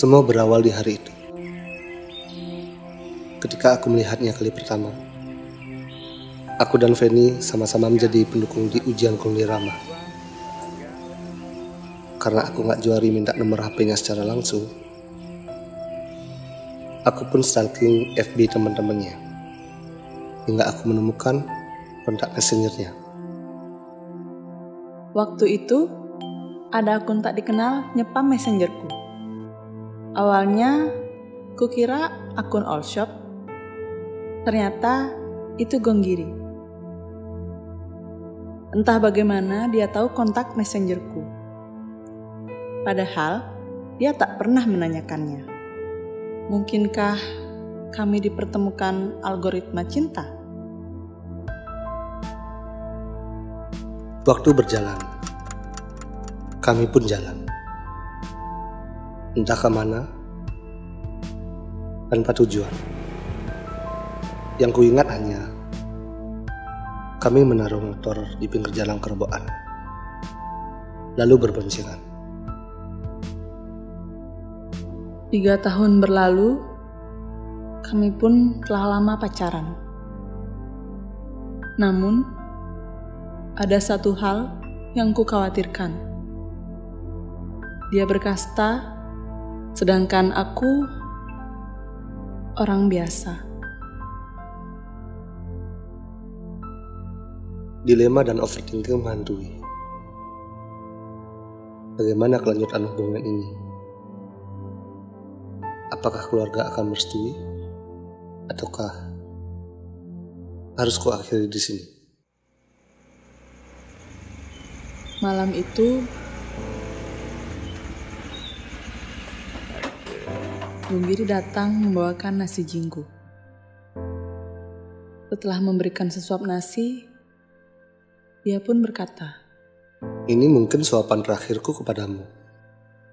Semua berawal di hari itu. Ketika aku melihatnya kali pertama, aku dan Feni sama-sama menjadi pendukung di ujian Kongli Rama. Karena aku gak juari minta nomor HP-nya secara langsung, aku pun stalking FB teman-temannya, hingga aku menemukan kontak messengernya. Waktu itu, ada akun tak dikenal nyepam messengerku. Awalnya, kukira akun all shop. Ternyata itu Gonggiri. Entah bagaimana dia tahu kontak messengerku. Padahal, dia tak pernah menanyakannya. Mungkinkah kami dipertemukan algoritma cinta? Waktu berjalan, kami pun jalan. Entah kemana, tanpa tujuan. Yang kuingat hanya, kami menaruh motor di pinggir jalan Kerboan, lalu berboncengan. 3 tahun berlalu, kami pun telah lama pacaran. Namun, ada satu hal yang ku khawatirkan. Dia berkasta, sedangkan aku orang biasa. Dilema dan overthinking menghantui. Bagaimana kelanjutan hubungan ini? Apakah keluarga akan merestui? Ataukah harus ku akhiri di sini? Malam itu, Gonggiri datang membawakan nasi jinggo. Setelah memberikan sesuap nasi, dia pun berkata, "Ini mungkin suapan terakhirku kepadamu,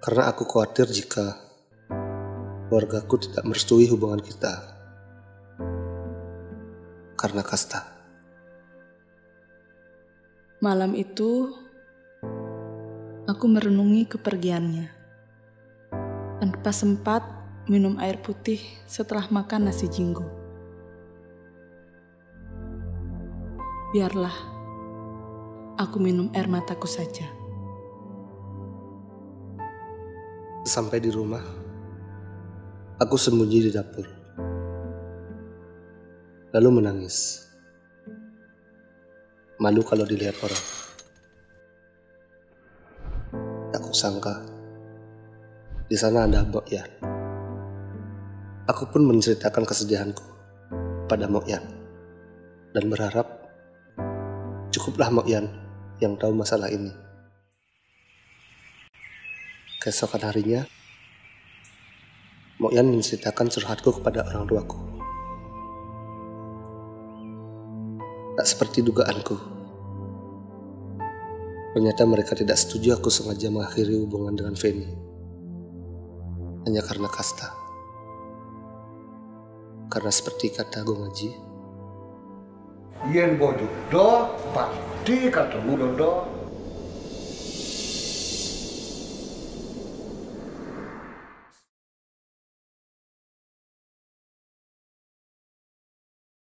karena aku khawatir jika keluargaku tidak merestui hubungan kita karena kasta." Malam itu, aku merenungi kepergiannya, tanpa sempat minum air putih setelah makan nasi jinggo. Biarlah aku minum air mataku saja. Sampai di rumah, aku sembunyi di dapur, lalu menangis. Malu kalau dilihat orang. Tak kusangka, di sana ada Mbok Yan. Aku pun menceritakan kesedihanku pada Mbok Yan, dan berharap cukuplah Mbok Yan yang tahu masalah ini. Keesokan harinya, Mbok Yan menceritakan curhatku kepada orang tuaku. Tak seperti dugaanku. Ternyata mereka tidak setuju aku sengaja mengakhiri hubungan dengan Feni hanya karena kasta. Karena seperti kata Gongaji, yen bodoh pasti ketemu jodoh.